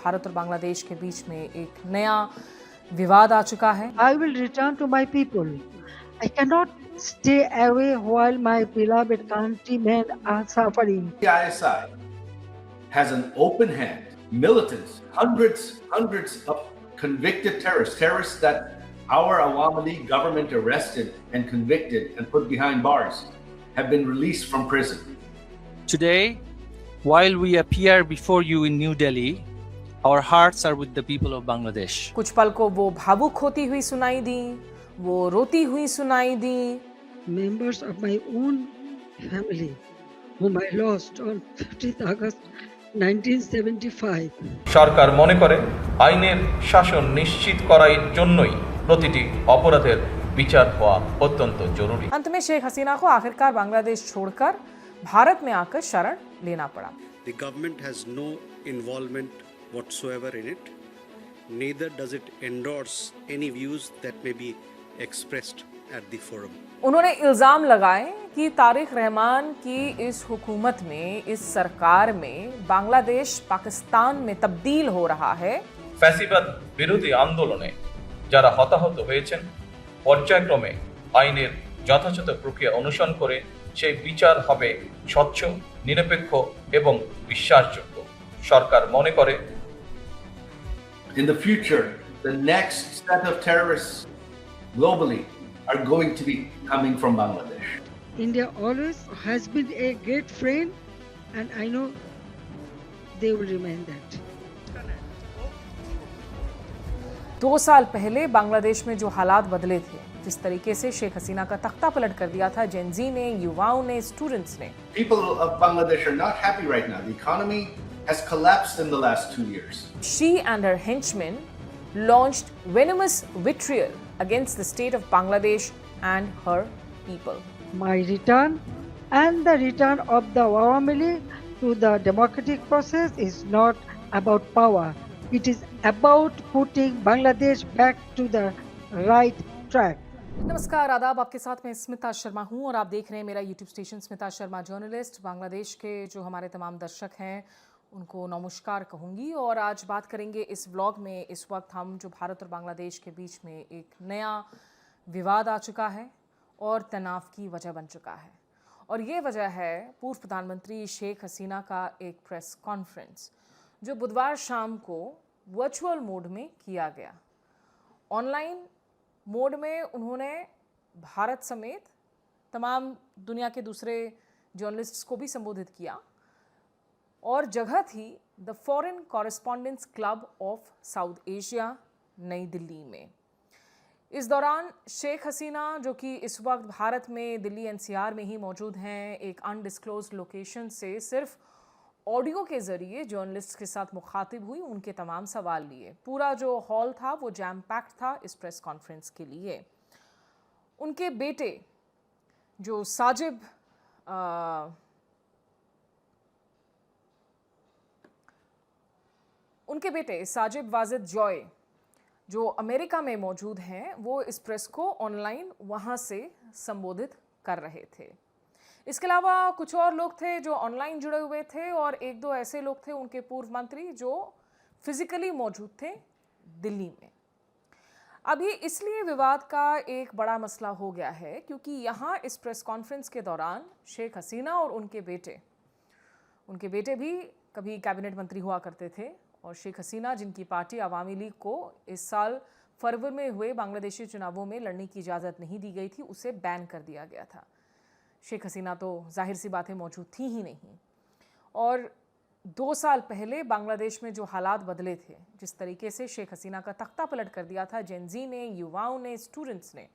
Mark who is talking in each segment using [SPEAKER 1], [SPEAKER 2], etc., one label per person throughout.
[SPEAKER 1] भारत और बांग्लादेश के बीच में एक नया विवाद आ चुका है।
[SPEAKER 2] I will return to my people. I cannot stay away while my beloved countrymen are suffering.
[SPEAKER 3] The ISI has an open hand, militants, hundreds of convicted terrorists that our Awami League government arrested and convicted and put behind bars, have been released from prison.
[SPEAKER 4] Today, while we appear before you in New Delhi, our hearts are with the people of Bangladesh.
[SPEAKER 1] कुछ पल को वो भावुक होती हुई सुनाई दी, वो रोती हुई सुनाई दी।
[SPEAKER 2] Members of my own family, whom I lost on 15th August 1975.
[SPEAKER 5] সরকার মনে করে আইনের শাসন নিশ্চিত করার জন্যই প্রতিটি অপরাধের বিচার হওয়া অত্যন্ত জরুরি।
[SPEAKER 1] अंत में शेख हसीना को आखिरकार बांग्लादेश छोड़कर भारत में आकर शरण लेना पड़ा।
[SPEAKER 6] The government has no involvement whatsoever in it. Neither does it endorse any views that may be expressed at the forum.
[SPEAKER 1] उन्होंने इल्जाम लगाए कि तारिक रहमान की इस हुकूमत में, इस सरकार में बांग्लादेश पाकिस्तान में तब्दील हो रहा है।
[SPEAKER 5] ফ্যাসিবাদ বিরোধী আন্দোলনে যারা হতাহত হয়েছেন পর্যায়ক্রমে আইনের যথাযথ প্রক্রিয়া অনুসরণ করে সেই বিচার হবে স্বচ্ছ, নিরপেক্ষ এবং বিশ্বাসযোগ্য। সরকার মনে করে
[SPEAKER 3] In the future, the next set of terrorists globally are going to be coming from Bangladesh.
[SPEAKER 2] India always has been a great friend, and I know they will remain that.
[SPEAKER 1] 2 साल पहले बांग्लादेश में जो हालात बदले थे, जिस तरीके से शेख हसीना का तख्ता पलट कर दिया था जेनजी ने, युवाओं ने, स्टूडेंट्स ने।
[SPEAKER 3] People of Bangladesh are not happy right now. The economy has collapsed in the last 2 years.
[SPEAKER 1] She and her henchmen launched venomous vitriol against the state of Bangladesh and her people.
[SPEAKER 2] My return and the return of the Awami League to the democratic process is not about power. It is about putting Bangladesh back to the right track.
[SPEAKER 1] नमस्कार, आदाब। आपके साथ मैं स्मिता शर्मा हूं और आप देख रहे हैं मेरा YouTube station Smita Sharma journalist. Bangladesh के जो हमारे तमाम दर्शक हैं उनको नमस्कार कहूंगी और आज बात करेंगे इस व्लॉग में। इस वक्त हम जो भारत और बांग्लादेश के बीच में एक नया विवाद आ चुका है और तनाव की वजह बन चुका है, और ये वजह है पूर्व प्रधानमंत्री शेख हसीना का एक प्रेस कॉन्फ्रेंस जो बुधवार शाम को वर्चुअल मोड में किया गया। ऑनलाइन मोड में उन्होंने भारत समेत तमाम दुनिया के दूसरे जर्नलिस्ट्स को भी संबोधित किया और जगह थी the foreign correspondents club of south Asia, नई दिल्ली में। इस दौरान शेख हसीना, जो कि इस वक्त भारत में दिल्ली एनसीआर में ही मौजूद हैं, एक अनडिस्क्लोज्ड लोकेशन से सिर्फ ऑडियो के ज़रिए जर्नलिस्ट के साथ मुखातिब हुई, उनके तमाम सवाल लिए। पूरा जो हॉल था वो जैम पैक्ड था इस प्रेस कॉन्फ्रेंस के लिए। उनके बेटे जो साजिब वाजिद जॉय जो अमेरिका में मौजूद हैं, वो इस प्रेस को ऑनलाइन वहाँ से संबोधित कर रहे थे। इसके अलावा कुछ और लोग थे जो ऑनलाइन जुड़े हुए थे और 1-2 ऐसे लोग थे, उनके पूर्व मंत्री, जो फिजिकली मौजूद थे दिल्ली में। अब ये इसलिए विवाद का एक बड़ा मसला हो गया है क्योंकि यहाँ इस प्रेस कॉन्फ्रेंस के दौरान शेख हसीना और उनके बेटे भी कभी कैबिनेट मंत्री हुआ करते थे, और शेख हसीना, जिनकी पार्टी अवामी लीग को इस साल फरवरी में हुए बांग्लादेशी चुनावों में लड़ने की इजाज़त नहीं दी गई थी, उसे बैन कर दिया गया था। शेख हसीना तो जाहिर सी बात है मौजूद थी ही नहीं। और 2 साल पहले बांग्लादेश में जो हालात बदले थे, जिस तरीके से शेख हसीना का तख्ता पलट कर दिया था जेनजी ने, युवाओं ने, स्टूडेंट्स ने,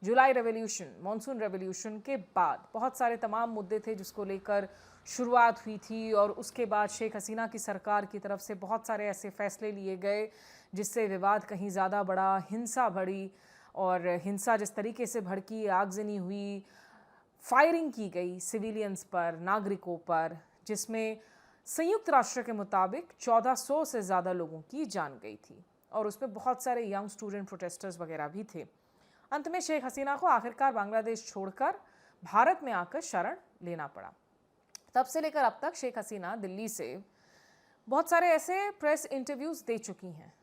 [SPEAKER 1] जुलाई रेवोल्यूशन, मॉनसून रेवोल्यूशन के बाद बहुत सारे तमाम मुद्दे थे जिसको लेकर शुरुआत हुई थी, और उसके बाद शेख हसीना की सरकार की तरफ से बहुत सारे ऐसे फैसले लिए गए जिससे विवाद कहीं ज़्यादा बढ़ा, हिंसा बढ़ी, और हिंसा जिस तरीके से भड़की, आगजनी हुई, फायरिंग की गई सिविलियंस पर, नागरिकों पर, जिसमें संयुक्त राष्ट्र के मुताबिक 1400 से ज़्यादा लोगों की जान गई थी, और उसमें बहुत सारे यंग स्टूडेंट प्रोटेस्टर्स वगैरह भी थे। अंत में शेख हसीना को आखिरकार बांग्लादेश छोड़कर भारत में आकर शरण लेना पड़ा। तब से लेकर अब तक शेख हसीना दिल्ली से बहुत सारे ऐसे प्रेस इंटरव्यूज़ दे चुकी हैं,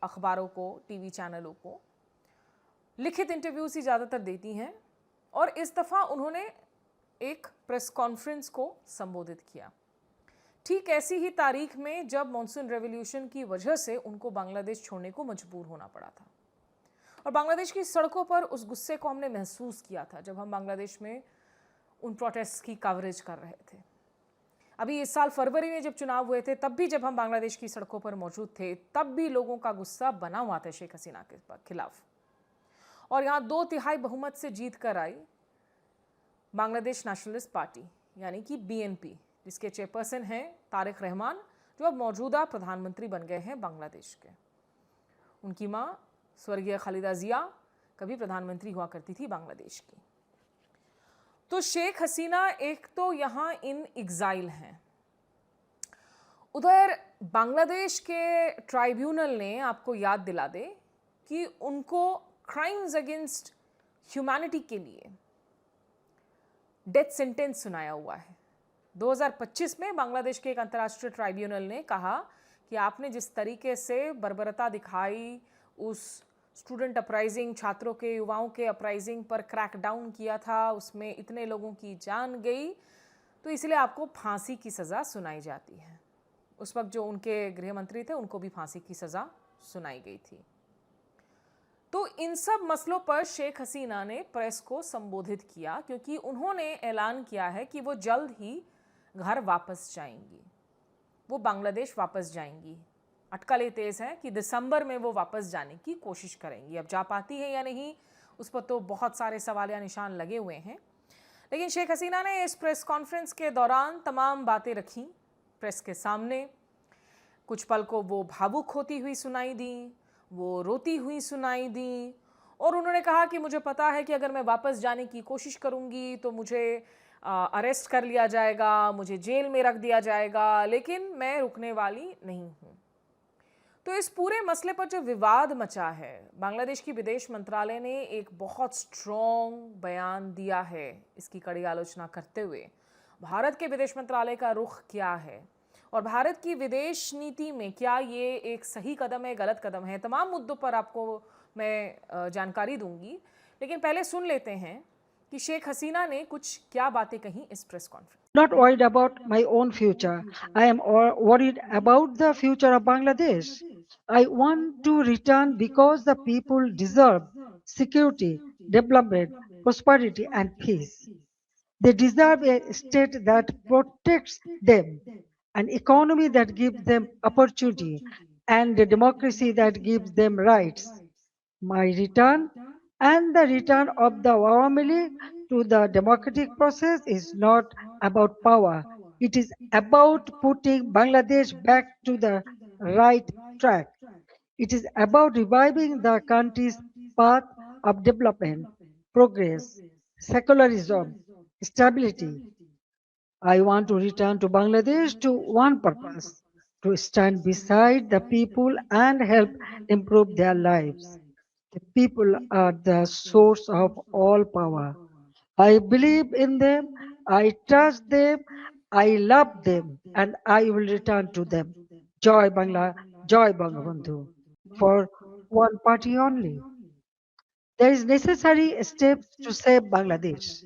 [SPEAKER 1] अखबारों को, टीवी चैनलों को। लिखित इंटरव्यूज़ ही ज़्यादातर देती हैं और इस दफ़ा उन्होंने एक प्रेस कॉन्फ्रेंस को संबोधित किया ठीक ऐसी ही तारीख में जब मॉनसून रेवोल्यूशन की वजह से उनको बांग्लादेश छोड़ने को मजबूर होना पड़ा था। और बांग्लादेश की सड़कों पर उस गुस्से को हमने महसूस किया था जब हम बांग्लादेश में उन प्रोटेस्ट की कवरेज कर रहे थे। अभी इस साल फरवरी में जब चुनाव हुए थे, तब भी जब हम बांग्लादेश की सड़कों पर मौजूद थे, तब भी लोगों का गुस्सा बना हुआ था शेख हसीना के खिलाफ। और यहाँ 2/3 बहुमत से जीत कर आई बांग्लादेश नेशनलिस्ट पार्टी यानी कि बीएनपी, जिसके चेयरपर्सन हैं तारिक रहमान, जो अब मौजूदा प्रधानमंत्री बन गए हैं बांग्लादेश के। उनकी माँ स्वर्गीय खालिदा जिया कभी प्रधानमंत्री हुआ करती थी बांग्लादेश की। तो शेख हसीना एक तो यहाँ इन एग्जाइल हैं, उधर बांग्लादेश के ट्राइब्यूनल ने, आपको याद दिला दे, कि उनको क्राइम्स अगेंस्ट ह्यूमैनिटी के लिए डेथ सेंटेंस सुनाया हुआ है। 2025 में बांग्लादेश के एक अंतर्राष्ट्रीय ट्राइब्यूनल ने कहा कि आपने जिस तरीके से बर्बरता दिखाई, उस स्टूडेंट अपराइजिंग, छात्रों के, युवाओं के अपराइजिंग पर क्रैकडाउन किया था, उसमें इतने लोगों की जान गई, तो इसलिए आपको फांसी की सज़ा सुनाई जाती है। उस वक्त जो उनके गृह मंत्री थे, उनको भी फांसी की सज़ा सुनाई गई थी। तो इन सब मसलों पर शेख हसीना ने प्रेस को संबोधित किया, क्योंकि उन्होंने ऐलान किया है कि वो जल्द ही घर वापस जाएंगी, वो बांग्लादेश वापस जाएंगी। अटकलें तेज़ हैं कि दिसंबर में वो वापस जाने की कोशिश करेंगी। अब जा पाती है या नहीं, उस पर तो बहुत सारे सवाल या निशान लगे हुए हैं। लेकिन शेख हसीना ने इस प्रेस कॉन्फ्रेंस के दौरान तमाम बातें रखी प्रेस के सामने। कुछ पल को वो भावुक होती हुई सुनाई दी, वो रोती हुई सुनाई दी, और उन्होंने कहा कि मुझे पता है कि अगर मैं वापस जाने की कोशिश करूंगी तो मुझे अरेस्ट कर लिया जाएगा, मुझे जेल में रख दिया जाएगा, लेकिन मैं रुकने वाली नहीं हूँ। तो इस पूरे मसले पर जो विवाद मचा है, बांग्लादेश की विदेश मंत्रालय ने एक बहुत स्ट्रॉन्ग बयान दिया है इसकी कड़ी आलोचना करते हुए। भारत के विदेश मंत्रालय का रुख क्या है और भारत की विदेश नीति में क्या ये एक सही कदम है, गलत कदम है, तमाम मुद्दों पर आपको मैं जानकारी दूंगी। लेकिन पहले सुन लेते हैं कि शेख हसीना ने कुछ क्या बातें कहीं इस press conference.
[SPEAKER 2] Not worried about my own future. I am worried about the future of Bangladesh. I want to return because the people deserve security, development, prosperity, and peace. They deserve a state that protects them, an economy that gives them opportunity, and a democracy that gives them rights. My return and the return of the Awami League to the democratic process is not about power. It is about putting Bangladesh back to the right track. It is about reviving the country's path of development, progress, secularism, stability. I want to return to Bangladesh to one purpose, to stand beside the people and help improve their lives. The people are the source of all power. I believe in them, I trust them, I love them, and I will return to them. Joy Bangla, Joy Bangabandhu. For one party only. There is necessary steps to save Bangladesh.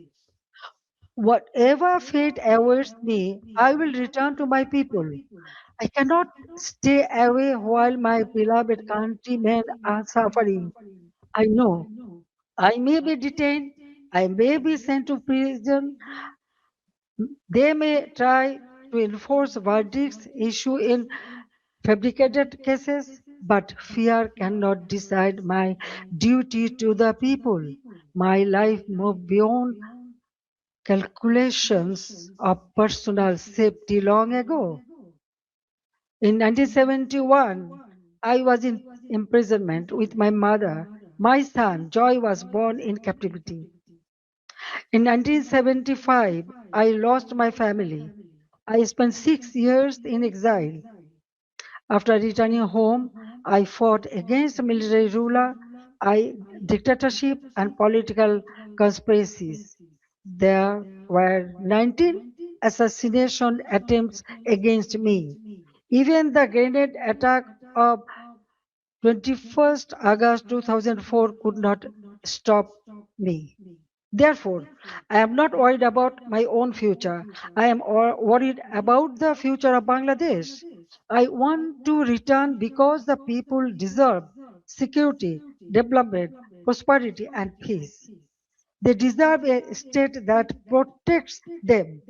[SPEAKER 2] Whatever fate awaits me, I will return to my people. I cannot stay away while my beloved countrymen are suffering. I know I may be detained, I may be sent to prison, they may try to enforce verdicts issued in fabricated cases, but fear cannot decide my duty to the people. My life moved beyond calculations of personal safety long ago. In 1971, I was in imprisonment with my mother. My son, Joy, was born in captivity. In 1975, I lost my family. I spent 6 years in exile. After returning home, I fought against military ruler, dictatorship, and political conspiracies. There were 19 assassination attempts against me. Even the grenade attack of 21st August 2004 could not stop me. Therefore, I am not worried about my own future. I am worried about the future of Bangladesh. I want to return because the people deserve security, development, prosperity, and peace. They deserve a state that protects them,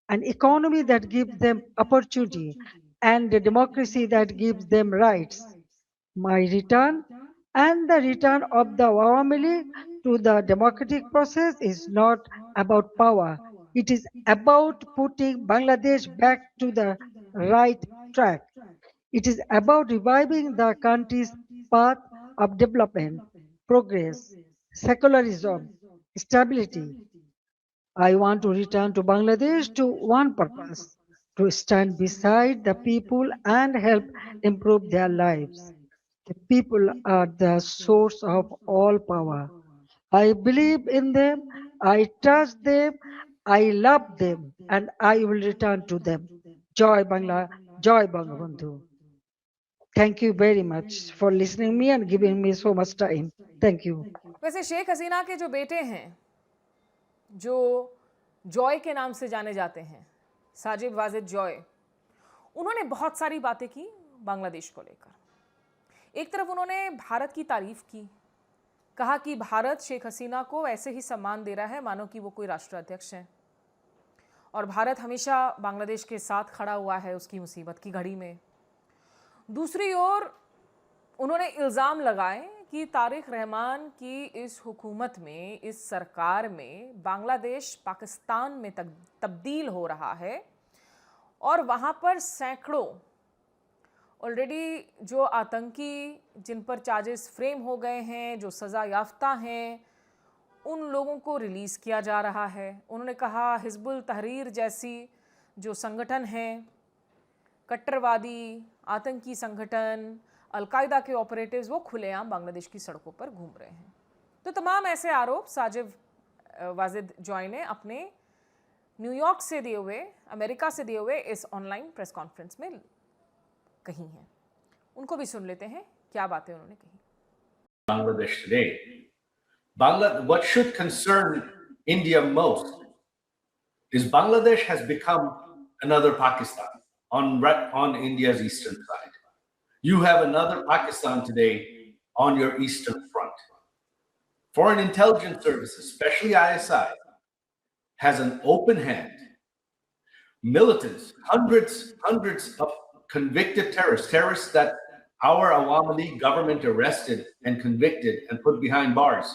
[SPEAKER 2] an economy that gives them opportunity, and a democracy that gives them rights. My return and the return of the Awami League to the democratic process is not about power. It is about putting Bangladesh back to the right track. It is about reviving the country's path of development, progress, secularism, stability. I want to return to Bangladesh to one purpose, to stand beside the people and help improve their lives. The people are the source of all power. I believe in them, I trust them, I love them, and I will return to them. Joy Bangla, Joy Bangabandhu. Thank you very much for listening me and giving me so much time. Thank you.
[SPEAKER 1] वैसे शेख हसीना के जो बेटे हैं, जो Joy के नाम से जाने जाते हैं, साजिद वाजिद जॉय, उन्होंने बहुत सारी बातें की बांग्लादेश को लेकर। एक तरफ उन्होंने भारत की तारीफ की, कहा कि भारत शेख हसीना को ऐसे ही सम्मान दे रहा है मानो कि वो कोई राष्ट्राध्यक्ष हैं, और भारत हमेशा बांग्लादेश के साथ खड़ा हुआ है उसकी मुसीबत की घड़ी में। दूसरी ओर उन्होंने इल्ज़ाम लगाए कि तारिक रहमान की इस हुकूमत में, इस सरकार में बांग्लादेश पाकिस्तान में तब्दील हो रहा है, और वहाँ पर सैकड़ों ऑलरेडी जो आतंकी जिन पर चार्जेस फ्रेम हो गए हैं, जो सज़ा याफ्ता हैं, उन लोगों को रिलीज़ किया जा रहा है। उन्होंने कहा हिजबुल तहरीर जैसी जो संगठन हैं, कट्टरवादी आतंकी संगठन, अलकायदा के ऑपरेटिव्स, वो खुलेआम बांग्लादेश की सड़कों पर घूम रहे हैं। तो तमाम ऐसे आरोप साजिद वाजिद जॉय ने अपने न्यूयॉर्क से दिए हुए, अमेरिका से दिए हुए इस ऑनलाइन प्रेस कॉन्फ्रेंस में कही हैं। उनको भी सुन लेते हैं क्या बातें उन्होंने कही।
[SPEAKER 3] Bangladesh today. What should concern India most is Bangladesh has become another Pakistan on India's eastern side. You have another Pakistan today on your eastern front. Foreign intelligence services, especially ISI, has an open hand. Militants, hundreds of convicted terrorists that our Awami League government arrested and convicted and put behind bars,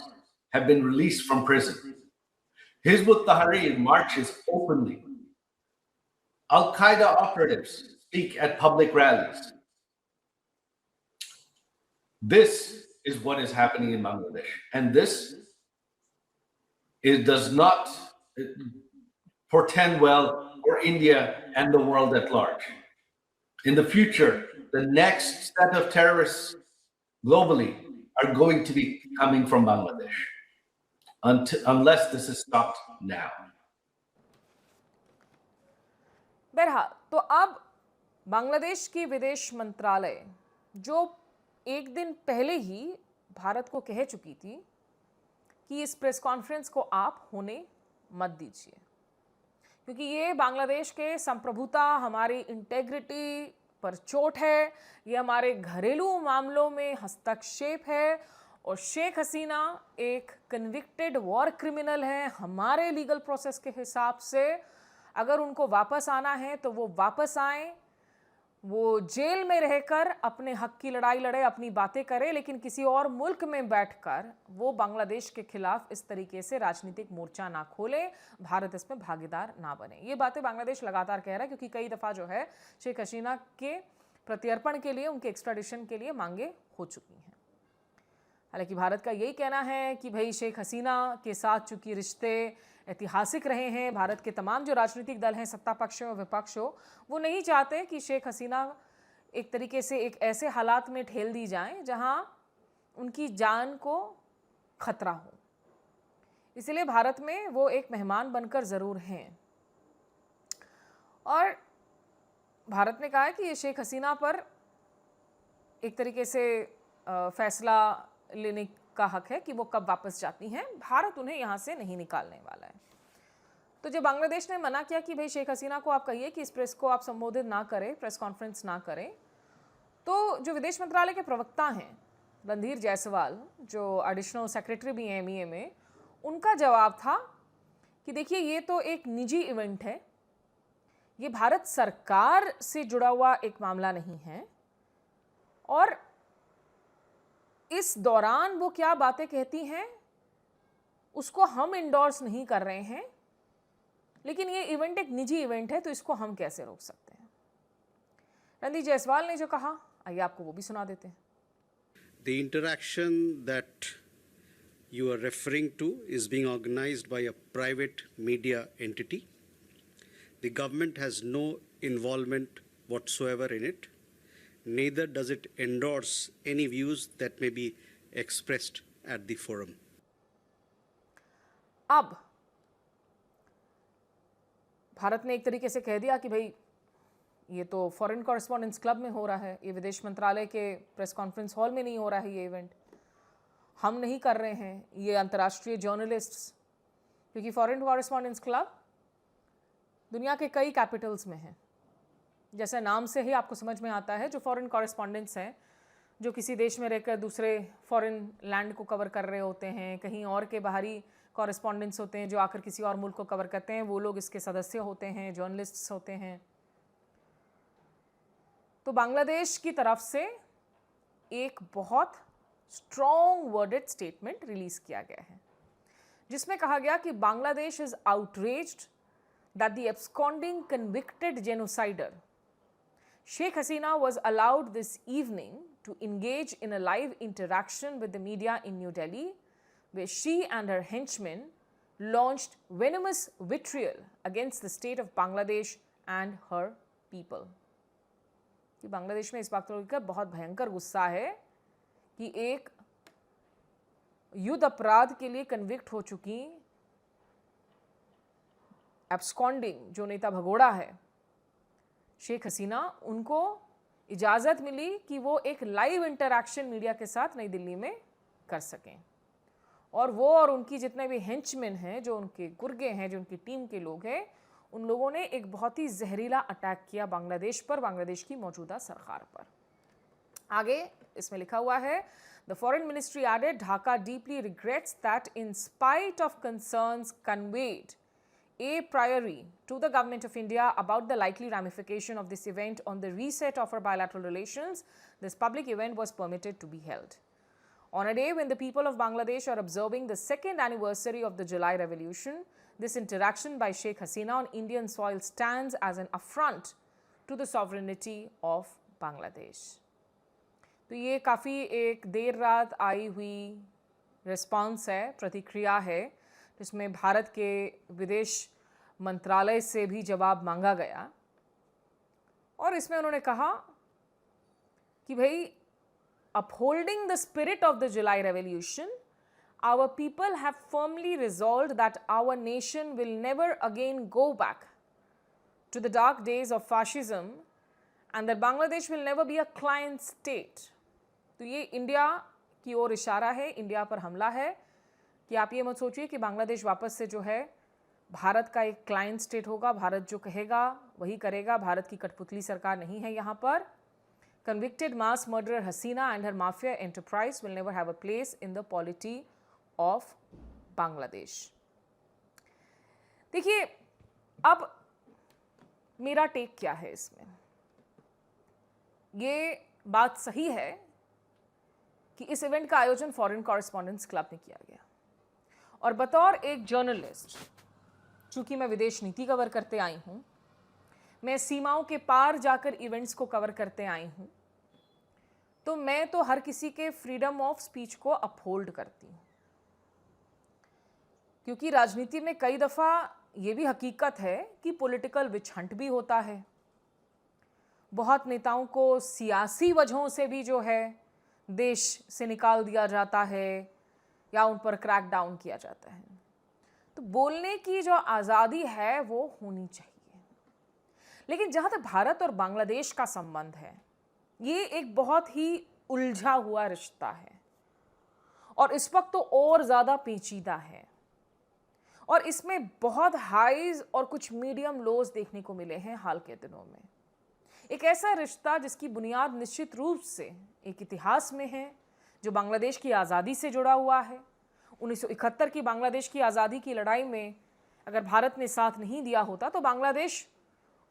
[SPEAKER 3] have been released from prison. Hizb ut-Tahrir marches openly. Al-Qaeda operatives speak at public rallies. This is what is happening in Bangladesh. And this does not portend well for India and the world at large. In the future, the next set of terrorists globally are going to be coming from Bangladesh, unless this is stopped now.
[SPEAKER 1] बहरहाल, तो अब बांग्लादेश की विदेश मंत्रालय जो एक दिन पहले ही भारत को कह चुकी थी कि इस प्रेस कॉन्फ्रेंस को आप होने मत दीजिए, क्योंकि ये बांग्लादेश के संप्रभुता, हमारी इंटेग्रिटी पर चोट है, ये हमारे घरेलू मामलों में हस्तक्षेप है, और शेख हसीना एक कन्विक्टेड वॉर क्रिमिनल है। हमारे लीगल प्रोसेस के हिसाब से अगर उनको वापस आना है तो वो वापस आएं, वो जेल में रहकर अपने हक की लड़ाई लड़े, अपनी बातें करे, लेकिन किसी और मुल्क में बैठकर वो बांग्लादेश के खिलाफ इस तरीके से राजनीतिक मोर्चा ना खोले, भारत इसमें भागीदार ना बने। ये बातें बांग्लादेश लगातार कह रहा है, क्योंकि कई दफ़ा जो है शेख हसीना के प्रत्यर्पण के लिए, उनके एक्स्ट्राडिशन के लिए मांगे हो चुकी हैं। हालांकि भारत का यही कहना है कि भाई शेख हसीना के साथ चूंकि रिश्ते ऐतिहासिक रहे हैं, भारत के तमाम जो राजनीतिक दल हैं, सत्ता पक्ष हो विपक्ष हो, वो नहीं चाहते कि शेख हसीना एक तरीके से एक ऐसे हालात में ठेल दी जाएं जहां उनकी जान को खतरा हो। इसलिए भारत में वो एक मेहमान बनकर ज़रूर हैं। और भारत ने कहा है कि ये शेख हसीना पर एक तरीके से फैसला लेने का हक है कि वो कब वापस जाती हैं। भारत उन्हें यहाँ से नहीं निकालने वाला है। तो जब बांग्लादेश ने मना किया कि भाई शेख हसीना को आप कहिए कि इस प्रेस को आप संबोधित ना करें, प्रेस कॉन्फ्रेंस ना करें, तो जो विदेश मंत्रालय के प्रवक्ता हैं रणधीर जायसवाल, जो एडिशनल सेक्रेटरी भी हैं MEA में, उनका जवाब था कि देखिए ये तो एक निजी इवेंट है, ये भारत सरकार से जुड़ा हुआ एक मामला नहीं है, और इस दौरान वो क्या बातें कहती हैं उसको हम इंडोर्स नहीं कर रहे हैं, लेकिन ये इवेंट एक निजी इवेंट है तो इसको हम कैसे रोक सकते हैं। रणधीर जायसवाल ने जो कहा, आइए आपको वो भी सुना देते हैं।
[SPEAKER 6] The interaction that you are referring to is being organized by a private media entity. The government has no involvement whatsoever in it. Neither does it endorse any views that may be expressed at the forum.
[SPEAKER 1] अब भारत ने एक तरीके से कह दिया कि भाई ये तो फॉरेन कॉरेस्पॉन्डेंट्स क्लब में हो रहा है, ये विदेश मंत्रालय के प्रेस कॉन्फ्रेंस हॉल में नहीं हो रहा है, ये इवेंट हम नहीं कर रहे हैं, ये अंतर्राष्ट्रीय जर्नलिस्ट्स, क्योंकि फॉरेन कॉरेस्पॉन्डेंट्स क्लब दुनिया के कई कैपिटल्स में है। जैसे नाम से ही आपको समझ में आता है, जो फॉरेन कॉरेस्पॉन्डेंट्स हैं, जो किसी देश में रहकर दूसरे फॉरेन लैंड को कवर कर रहे होते हैं, कहीं और के बाहरी कॉरेस्पॉन्डेंट्स होते हैं जो आकर किसी और मुल्क को कवर करते हैं, वो लोग इसके सदस्य होते हैं, जर्नलिस्ट्स होते हैं। तो बांग्लादेश की तरफ से एक बहुत स्ट्रॉन्ग वर्डेड स्टेटमेंट रिलीज किया गया है, जिसमें कहा गया कि Bangladesh is outraged that the absconding convicted genocider Sheikh Hasina was allowed this evening to engage in a live interaction with the media in New Delhi, where she and her henchmen launched venomous vitriol against the state of Bangladesh and her people. कि बांग्लादेश में इस बात को लेकर बहुत भयंकर गुस्सा है कि एक युद्ध अपराध के लिए कन्विक्ट हो चुकी एब्सकॉन्डिंग जो नेता भगोड़ा है शेख हसीना, उनको इजाज़त मिली कि वो एक लाइव इंटरैक्शन मीडिया के साथ नई दिल्ली में कर सकें, और वो और उनकी जितने भी हेंचमैन हैं, जो उनके गुर्गे हैं, जो उनकी टीम के लोग हैं, उन लोगों ने एक बहुत ही जहरीला अटैक किया बांग्लादेश पर, बांग्लादेश की मौजूदा सरकार पर। आगे इसमें लिखा हुआ है, the foreign ministry added, Dhaka deeply regrets that in spite of concerns conveyed a priori to the government of India about the likely ramification of this event on the reset of our bilateral relations, this public event was permitted to be held. On a day when the people of Bangladesh are observing the second anniversary of the July Revolution, this interaction by Sheikh Hasina on Indian soil stands as an affront to the sovereignty of Bangladesh. तो ये काफ़ी एक देर रात आई हुई response है, प्रतिक्रिया है, जिसमें भारत के विदेश मंत्रालय से भी जवाब मांगा गया, और इसमें उन्होंने कहा कि भाई upholding the spirit of the July Revolution, our people have firmly resolved that our nation will never again go back to the dark days of fascism and that Bangladesh will never be a client state. तो ये India की ओर इशारा है, India पर हमला है कि आप ये मत सोचिए कि बांग्लादेश वापस से जो है भारत का एक क्लाइंट स्टेट होगा, भारत जो कहेगा वही करेगा, भारत की कठपुतली सरकार नहीं है यहाँ पर। Convicted mass murderer Hasina and her mafia enterprise will never have a place in the polity of Bangladesh. देखिए, अब मेरा टेक क्या है इसमें। ये बात सही है कि इस इवेंट का आयोजन फॉरेन कॉरेस्पॉन्डेंट्स क्लब ने किया गया, और बतौर एक जर्नलिस्ट, चूंकि मैं विदेश नीति कवर करते आई हूँ, मैं सीमाओं के पार जाकर इवेंट्स को कवर करते आई हूँ, तो मैं तो हर किसी के फ्रीडम ऑफ स्पीच को अपहोल्ड करती हूँ, क्योंकि राजनीति में कई दफ़ा ये भी हकीकत है कि पॉलिटिकल विच हंट भी होता है। बहुत नेताओं को सियासी वजहों से भी जो है देश से निकाल दिया जाता है या उन पर क्रैक डाउन किया जाता है। तो बोलने की जो आज़ादी है वो होनी चाहिए, लेकिन जहाँ तक भारत और बांग्लादेश का संबंध है, ये एक बहुत ही उलझा हुआ रिश्ता है और इस वक्त तो और ज़्यादा पेचीदा है और इसमें बहुत हाईज और कुछ मीडियम लोज देखने को मिले हैं हाल के दिनों में। एक ऐसा रिश्ता जिसकी बुनियाद निश्चित रूप से एक इतिहास में है जो बांग्लादेश की आज़ादी से जुड़ा हुआ है। 1971 की बांग्लादेश की आज़ादी की लड़ाई में अगर भारत ने साथ नहीं दिया होता तो बांग्लादेश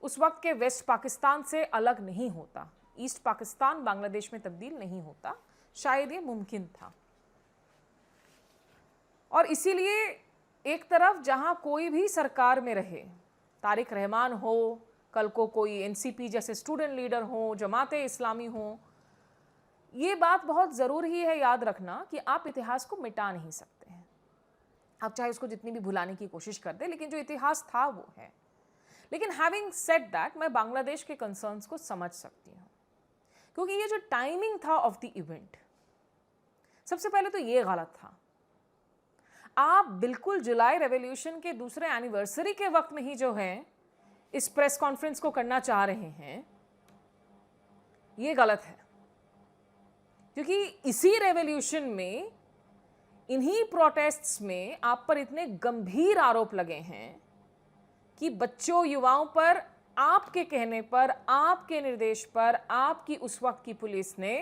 [SPEAKER 1] उस वक्त के वेस्ट पाकिस्तान से अलग नहीं होता, ईस्ट पाकिस्तान बांग्लादेश में तब्दील नहीं होता, शायद ये मुमकिन था। और इसीलिए एक तरफ जहां कोई भी सरकार में रहे, तारिक रहमान हो, कल को कोई एनसीपी जैसे स्टूडेंट लीडर हो, जमाते इस्लामी हो, ये बात बहुत ज़रूरी है याद रखना कि आप इतिहास को मिटा नहीं सकते हैं। आप चाहे उसको जितनी भी भुलाने की कोशिश कर दें, लेकिन जो इतिहास था वो है। लेकिन हैविंग सेड दैट, मैं बांग्लादेश के कंसर्न्स को समझ सकती हूँ, क्योंकि ये जो टाइमिंग था ऑफ द इवेंट, सबसे पहले तो ये गलत था। आप बिल्कुल जुलाई रेवोल्यूशन के दूसरे एनिवर्सरी के वक्त में ही जो है इस प्रेस कॉन्फ्रेंस को करना चाह रहे हैं, ये गलत है। क्योंकि इसी रेवोल्यूशन में, इन्हीं प्रोटेस्ट्स में आप पर इतने गंभीर आरोप लगे हैं कि बच्चों, युवाओं पर आपके कहने पर, आपके निर्देश पर, आपकी उस वक्त की पुलिस ने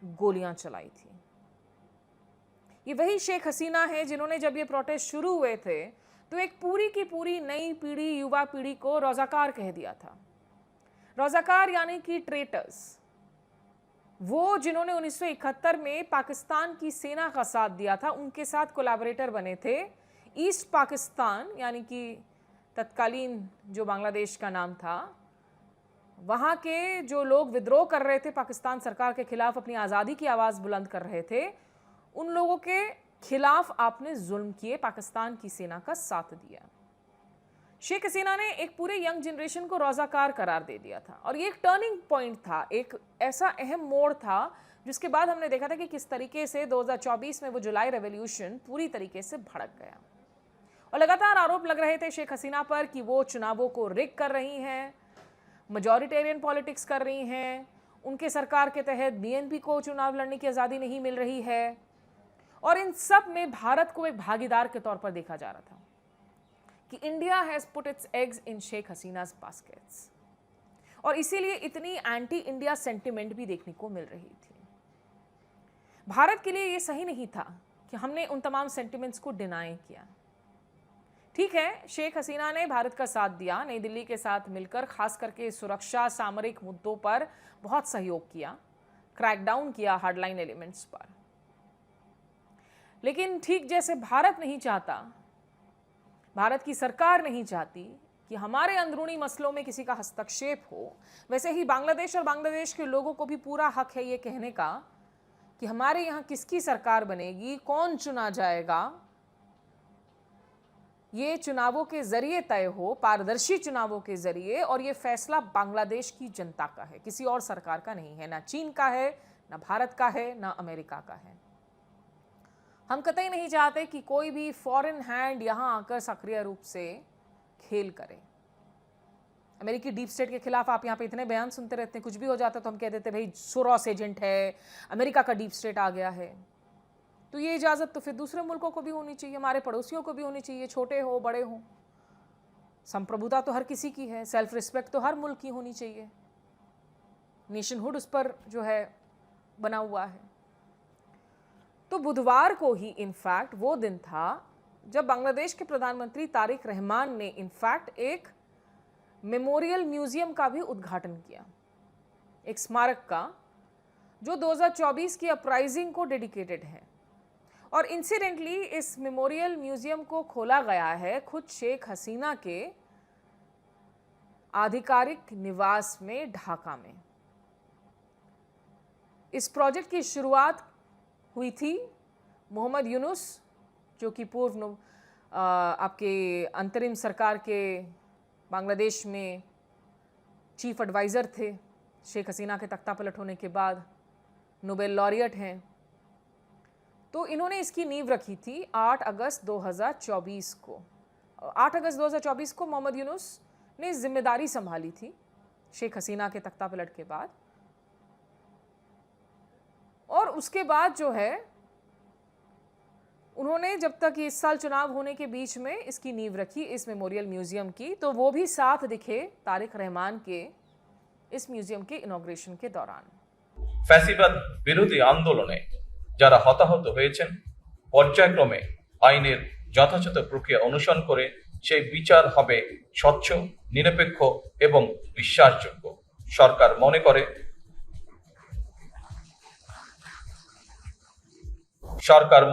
[SPEAKER 1] गोलियां चलाई थी। ये वही शेख हसीना है जिन्होंने जब ये प्रोटेस्ट शुरू हुए थे तो एक पूरी की पूरी नई पीढ़ी, युवा पीढ़ी को रज़ाकार कह दिया था। रज़ाकार यानी कि ट्रेटर्स, वो जिन्होंने 1971 में पाकिस्तान की सेना का साथ दिया था, उनके साथ कोलैबोरेटर बने थे। ईस्ट पाकिस्तान यानी कि तत्कालीन जो बांग्लादेश का नाम था, वहाँ के जो लोग विद्रोह कर रहे थे पाकिस्तान सरकार के खिलाफ, अपनी आज़ादी की आवाज़ बुलंद कर रहे थे, उन लोगों के खिलाफ आपने जुल्म किए, पाकिस्तान की सेना का साथ दिया। शेख हसीना ने एक पूरे यंग जनरेशन को रज़ाकार करार दे दिया था और ये एक टर्निंग पॉइंट था, एक ऐसा अहम मोड़ था जिसके बाद हमने देखा था कि किस तरीके से 2024 में वो जुलाई रेवोल्यूशन पूरी तरीके से भड़क गया। और लगातार आरोप लग रहे थे शेख हसीना पर कि वो चुनावों को रिग कर रही हैं, मेजॉरिटेरियन पॉलिटिक्स कर रही हैं, उनके सरकार के तहत बीएनपी को चुनाव लड़ने की आज़ादी नहीं मिल रही है। और इन सब में भारत को एक भागीदार के तौर पर देखा जा रहा था कि India has put its eggs in Sheikh Hasina's baskets, और इसीलिए इतनी एंटी इंडिया सेंटिमेंट भी देखने को मिल रही थी। भारत के लिए ये सही नहीं था कि हमने उन तमाम सेंटिमेंट्स को डिनाई किया। ठीक है, शेख हसीना ने भारत का साथ दिया, नई दिल्ली के साथ मिलकर खास करके सुरक्षा, सामरिक मुद्दों पर बहुत सहयोग किया, क्रैकडाउन किया हार्डलाइन एलिमेंट्स पर। लेकिन ठीक जैसे भारत नहीं चाहता, भारत की सरकार नहीं चाहती कि हमारे अंदरूनी मसलों में किसी का हस्तक्षेप हो, वैसे ही बांग्लादेश और बांग्लादेश के लोगों को भी पूरा हक है ये कहने का कि हमारे यहाँ किसकी सरकार बनेगी, कौन चुना जाएगा, ये चुनावों के जरिए तय हो, पारदर्शी चुनावों के जरिए, और ये फैसला बांग्लादेश की जनता का है, किसी और सरकार का नहीं है, ना चीन का है, ना भारत का है, ना अमेरिका का है। हम कतई नहीं चाहते कि कोई भी फॉरेन हैंड यहाँ आकर सक्रिय रूप से खेल करे। अमेरिकी डीप स्टेट के खिलाफ आप यहाँ पे इतने बयान सुनते रहते हैं, कुछ भी हो जाता तो हम कह देते भाई सोरोस एजेंट है, अमेरिका का डीप स्टेट आ गया है। तो ये इजाज़त तो फिर दूसरे मुल्कों को भी होनी चाहिए, हमारे पड़ोसियों को भी होनी चाहिए, छोटे हो बड़े हो। संप्रभुता तो हर किसी की है, सेल्फ रिस्पेक्ट तो हर मुल्क की होनी चाहिए, नेशनहुड उस पर जो है बना हुआ है। तो बुधवार को ही इनफैक्ट वो दिन था जब बांग्लादेश के प्रधानमंत्री तारिक रहमान ने इनफैक्ट एक मेमोरियल म्यूजियम का भी उद्घाटन किया, एक स्मारक का, जो 2024 की अपराइजिंग को डेडिकेटेड है। और इंसिडेंटली इस मेमोरियल म्यूजियम को खोला गया है खुद शेख हसीना के आधिकारिक निवास में ढाका में। इस प्रोजेक्ट की शुरुआत हुई थी मोहम्मद यूनुस, जो कि पूर्व आपके अंतरिम सरकार के बांग्लादेश में चीफ एडवाइज़र थे, शेख हसीना के तख्ता पलट होने के बाद नोबेल लॉरियट हैं। तो इन्होंने इसकी नींव रखी थी 8 अगस्त 2024 को। 8 अगस्त 2024 को मोहम्मद यूनुस ने जिम्मेदारी संभाली थी शेख हसीना के तख्ता पलट के बाद। और उसके बाद जो है उन्होंने, जब तक इस साल चुनाव होने के बीच में इसकी नींव रखी इस मेमोरियल म्यूजियम की, तो वो भी साथ दिखे तारिक रहमान के इस म्यूजियम के इनॉग्रेशन के दौरान।
[SPEAKER 5] ফ্যাসিবাদ বিরোধী আন্দোলনে যারা হতাহত হয়েছেন পর্যায়ক্রমে আইনের যথাযথ প্রক্রিয়া অনুসরণ করে সেই বিচার হবে স্বচ্ছ, নিরপেক্ষ এবং বিশ্বাসযোগ্য। সরকার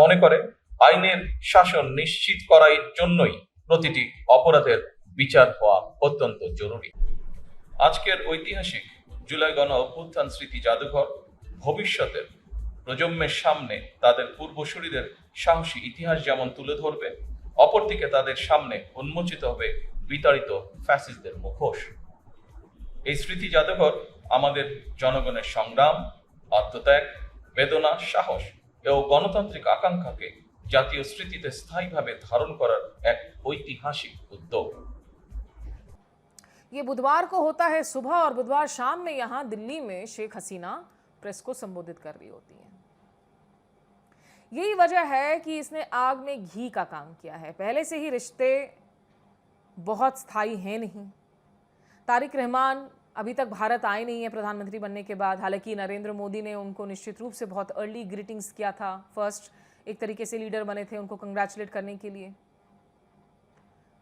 [SPEAKER 5] মনে করে আইনের শাসন নিশ্চিত করার জন্যই প্রতিটি অপরাধের বিচার হওয়া অত্যন্ত জরুরি। আজকের ঐতিহাসিক জুলাই গণ অভ্যুত্থান স্মৃতি জাদুঘর ভবিষ্যতের প্রজন্মের সামনে তাদের পূর্বসূরিদের সাহসী ইতিহাস যেমন তুলে ধরবে, অপরদিকে তাদের সামনে উন্মোচিত হবে বিতাড়িত ফ্যাসিস্টদের মুখোশ। এই স্মৃতি জাদুঘর আমাদের জনগণের সংগ্রাম, আত্মত্যাগ, বেদনা, সাহস এবং গণতান্ত্রিক আকাঙ্ক্ষাকে জাতীয় স্মৃতিতে স্থায়ীভাবে ধারণ করার এক ঐতিহাসিক উদ্যোগ।
[SPEAKER 1] ये बुधवार को होता है सुबह और बुधवार शाम में यहाँ दिल्ली में शेख हसीना प्रेस को संबोधित कर रही होती हैं। यही वजह है कि इसने आग में घी का काम किया है। पहले से ही रिश्ते बहुत स्थायी हैं नहीं। तारिक रहमान अभी तक भारत आए नहीं है प्रधानमंत्री बनने के बाद। हालांकि नरेंद्र मोदी ने उनको निश्चित रूप से बहुत अर्ली ग्रीटिंग्स किया था। फर्स्ट एक तरीके से लीडर बने थे उनको कंग्रेचुलेट करने के लिए।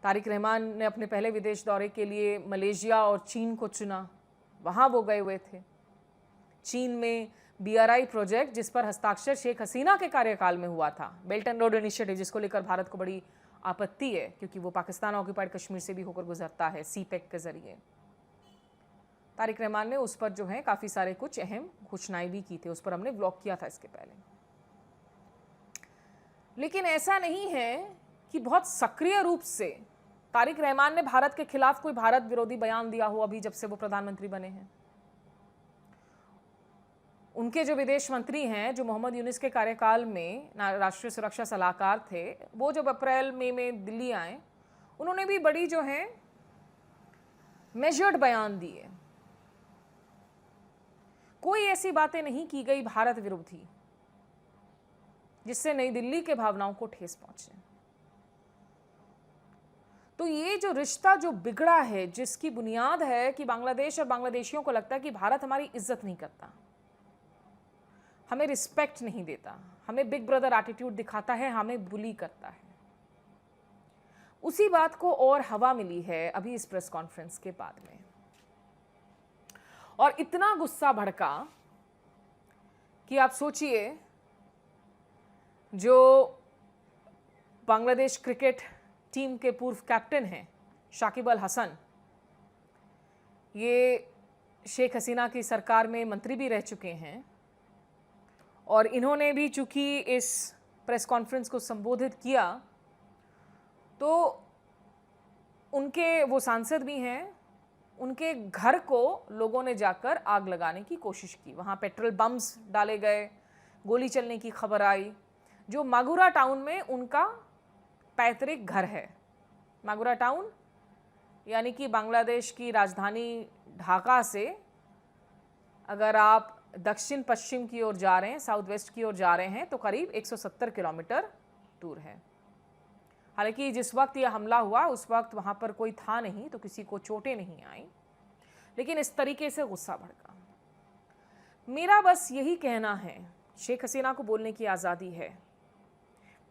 [SPEAKER 1] तारिक रहमान ने अपने पहले विदेश दौरे के लिए मलेशिया और चीन को चुना, वहाँ वो गए हुए थे। चीन में BRI प्रोजेक्ट, जिस पर हस्ताक्षर शेख हसीना के कार्यकाल में हुआ था, बेल्ट एंड रोड इनिशिएटिव, जिसको लेकर भारत को बड़ी आपत्ति है क्योंकि वो पाकिस्तान ऑक्यूपाइड कश्मीर से भी होकर गुजरता है CPEC के जरिए। तारिक रहमान ने उस पर जो है काफ़ी सारे कुछ अहम घोषणाएं भी की थी, उस पर हमने ब्लॉग किया था इसके पहले। लेकिन ऐसा नहीं है कि बहुत सक्रिय रूप से तारिक रहमान ने भारत के खिलाफ कोई भारत विरोधी बयान दिया हो अभी जब से वो प्रधानमंत्री बने हैं। उनके जो विदेश मंत्री हैं, जो मोहम्मद यूनिस के कार्यकाल में राष्ट्रीय सुरक्षा सलाहकार थे, वो जब अप्रैल मई में दिल्ली आए, उन्होंने भी बड़ी जो है मेजर्ड बयान दिए। कोई ऐसी बातें नहीं की गई भारत विरोधी जिससे नई दिल्ली के भावनाओं को ठेस पहुंचे। तो ये जो रिश्ता जो बिगड़ा है, जिसकी बुनियाद है कि बांग्लादेश और बांग्लादेशियों को लगता है कि भारत हमारी इज्जत नहीं करता, हमें रिस्पेक्ट नहीं देता, हमें बिग ब्रदर एटीट्यूड दिखाता है, हमें बुली करता है, उसी बात को और हवा मिली है अभी इस प्रेस कॉन्फ्रेंस के बाद में। और इतना गुस्सा भड़का कि आप सोचिए, जो बांग्लादेश क्रिकेट टीम के पूर्व कैप्टन हैं शाकिब अल हसन, ये शेख हसीना की सरकार में मंत्री भी रह चुके हैं और इन्होंने भी चूंकि इस प्रेस कॉन्फ्रेंस को संबोधित किया तो उनके, वो सांसद भी हैं, उनके घर को लोगों ने जाकर आग लगाने की कोशिश की। वहाँ पेट्रोल बम्स डाले गए, गोली चलने की खबर आई। जो मागुरा टाउन में उनका पैतृक घर है, मागुरा टाउन यानी कि बांग्लादेश की राजधानी ढाका से अगर आप दक्षिण पश्चिम की ओर जा रहे हैं, साउथ वेस्ट की ओर जा रहे हैं, तो करीब 170 किलोमीटर दूर है। हालांकि जिस वक्त यह हमला हुआ उस वक्त वहाँ पर कोई था नहीं, तो किसी को चोटें नहीं आई, लेकिन इस तरीके से गुस्सा भड़का। मेरा बस यही कहना है, शेख हसीना को बोलने की आज़ादी है,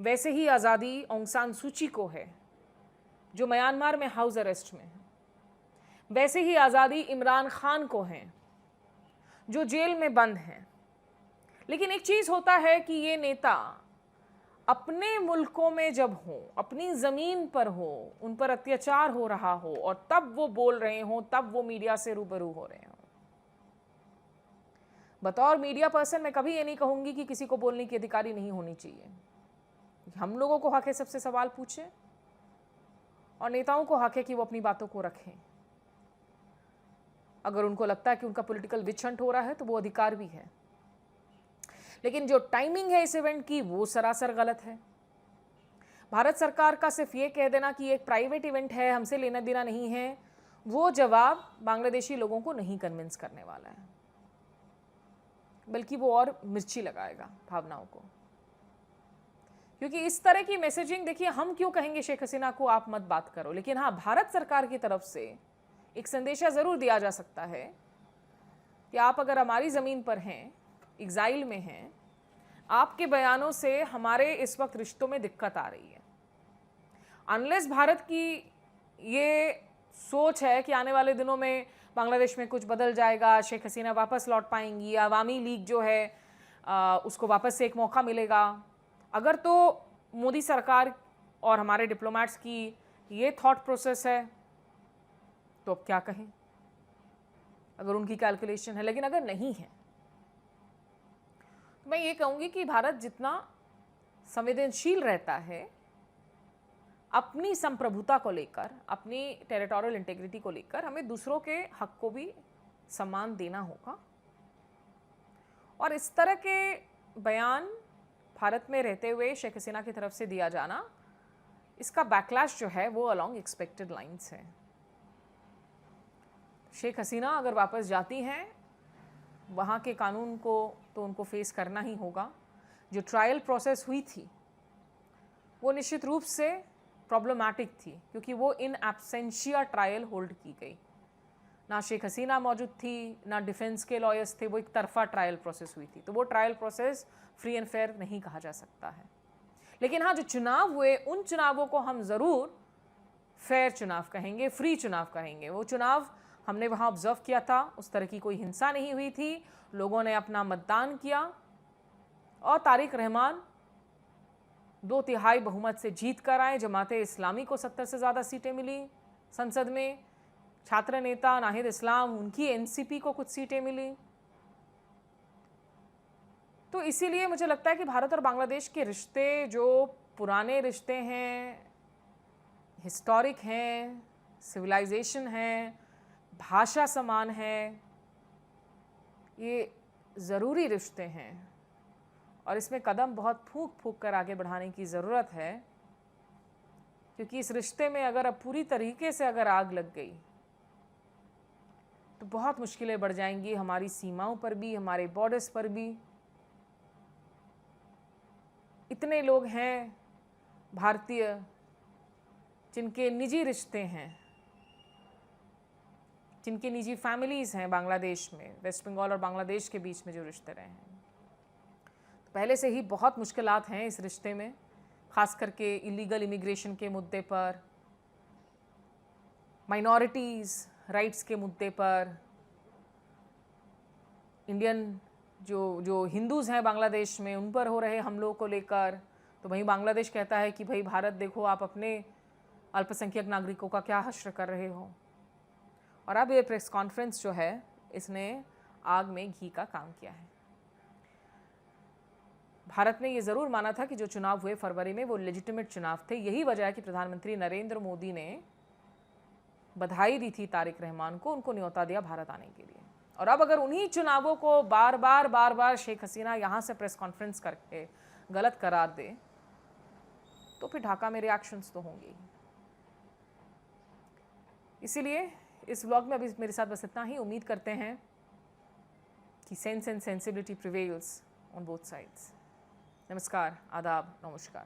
[SPEAKER 1] वैसे ही आज़ादी ऑंग सान सूची को है जो म्यांमार में हाउस अरेस्ट में है, वैसे ही आज़ादी इमरान खान को है जो जेल में बंद हैं। लेकिन एक चीज़ होता है कि ये नेता अपने मुल्कों में जब हो, अपनी ज़मीन पर हो, उन पर अत्याचार हो रहा हो और तब वो बोल रहे हों, तब वो मीडिया से रूबरू हो रहे हों। बतौर मीडिया पर्सन मैं कभी ये नहीं कहूँगी कि किसी को बोलने की अधिकारी नहीं होनी चाहिए। हम लोगों को हक है सबसे सवाल पूछें और नेताओं को हक है कि वो अपनी बातों को रखें। अगर उनको लगता है कि उनका पॉलिटिकल विच हंट हो रहा है तो वो अधिकार भी है, लेकिन जो टाइमिंग है इस इवेंट की वो सरासर गलत है। भारत सरकार का सिर्फ ये कह देना कि एक प्राइवेट इवेंट है, हमसे लेना देना नहीं है, वो जवाब बांग्लादेशी लोगों को नहीं कन्विंस करने वाला है, बल्कि वो और मिर्ची लगाएगा भावनाओं को। क्योंकि इस तरह की मैसेजिंग, देखिए हम क्यों कहेंगे शेख हसीना को आप मत बात करो, लेकिन हाँ, भारत सरकार की तरफ से एक संदेशा ज़रूर दिया जा सकता है कि आप अगर हमारी ज़मीन पर हैं, एग्जाइल में हैं, आपके बयानों से हमारे इस वक्त रिश्तों में दिक्कत आ रही है। अनलेस भारत की ये सोच है कि आने वाले दिनों में बांग्लादेश में कुछ बदल जाएगा, शेख हसीना वापस लौट पाएंगी, अवामी लीग जो है उसको वापस से एक मौका मिलेगा, अगर तो मोदी सरकार और हमारे डिप्लोमेट्स की ये थॉट प्रोसेस है तो अब क्या कहें, अगर उनकी कैलकुलेशन है। लेकिन अगर नहीं है तो मैं ये कहूँगी कि भारत जितना संवेदनशील रहता है अपनी संप्रभुता को लेकर, अपनी टेरिटोरियल इंटीग्रिटी को लेकर, हमें दूसरों के हक को भी सम्मान देना होगा। और इस तरह के बयान भारत में रहते हुए शेख हसीना की तरफ से दिया जाना, इसका बैकलैश जो है वो अलॉन्ग एक्सपेक्टेड लाइंस है। शेख हसीना अगर वापस जाती हैं, वहाँ के कानून को तो उनको फेस करना ही होगा। जो ट्रायल प्रोसेस हुई थी वो निश्चित रूप से प्रॉब्लमैटिक थी, क्योंकि वो इन एब्सेंशिया ट्रायल होल्ड की गई। ना शेख हसीना मौजूद थी, ना डिफेंस के लॉयर्स थे, वो एक तरफा ट्रायल प्रोसेस हुई थी। तो वो trial process free and fair नहीं कहा जा सकता है। लेकिन हाँ, जो चुनाव हुए उन चुनावों को हम ज़रूर फेयर चुनाव कहेंगे, फ्री चुनाव कहेंगे। वो चुनाव हमने वहाँ ऑब्जर्व किया था, उस तरह की कोई हिंसा नहीं हुई थी, लोगों ने अपना मतदान किया और तारिक रहमान 2/3 बहुमत से जीत कर आए। जमाते इस्लामी को 70 से ज़्यादा सीटें मिली संसद में। छात्र नेता नाहिद इस्लाम, उनकी एनसीपी को कुछ सीटें मिली। तो इसीलिए मुझे लगता है कि भारत और बांग्लादेश के रिश्ते जो पुराने रिश्ते हैं, हिस्टोरिक हैं, सिविलाइजेशन है, भाषा समान है, ये ज़रूरी रिश्ते हैं और इसमें कदम बहुत फूंक फूंक कर आगे बढ़ाने की ज़रूरत है। क्योंकि इस रिश्ते में अगर अब पूरी तरीके से अगर आग लग गई तो बहुत मुश्किलें बढ़ जाएंगी, हमारी सीमाओं पर भी, हमारे बॉर्डर्स पर भी। इतने लोग हैं भारतीय जिनके निजी रिश्ते हैं, जिनकी निजी फैमिलीज़ हैं बांग्लादेश में, वेस्ट बंगाल और बांग्लादेश के बीच में जो रिश्ते रहे हैं। तो पहले से ही बहुत मुश्किलात हैं इस रिश्ते में, ख़ास करके इलीगल इमिग्रेशन के मुद्दे पर, माइनॉरिटीज़ राइट्स के मुद्दे पर, इंडियन जो हिंदूज़ हैं बांग्लादेश में उन पर हो रहे हमलों को लेकर। तो वहीं बांग्लादेश कहता है कि भाई भारत देखो, आप अपने अल्पसंख्यक नागरिकों का क्या हश्र कर रहे हो। और अब ये प्रेस कॉन्फ्रेंस जो है, इसने आग में घी का काम किया है। भारत ने ये ज़रूर माना था कि जो चुनाव हुए फरवरी में वो लेजिटिमेट चुनाव थे। यही वजह है कि प्रधानमंत्री नरेंद्र मोदी ने बधाई दी थी तारिक रहमान को, उनको न्योता दिया भारत आने के लिए। और अब अगर उन्हीं चुनावों को बार बार शेख हसीना यहाँ से प्रेस कॉन्फ्रेंस करके गलत करार दे तो फिर ढाका में रिएक्शंस तो होंगे ही। इसीलिए इस व्लॉग में अभी मेरे साथ बस इतना ही। उम्मीद करते हैं कि sense and sensibility prevails on both sides. नमस्कार, आदाब, नमस्कार।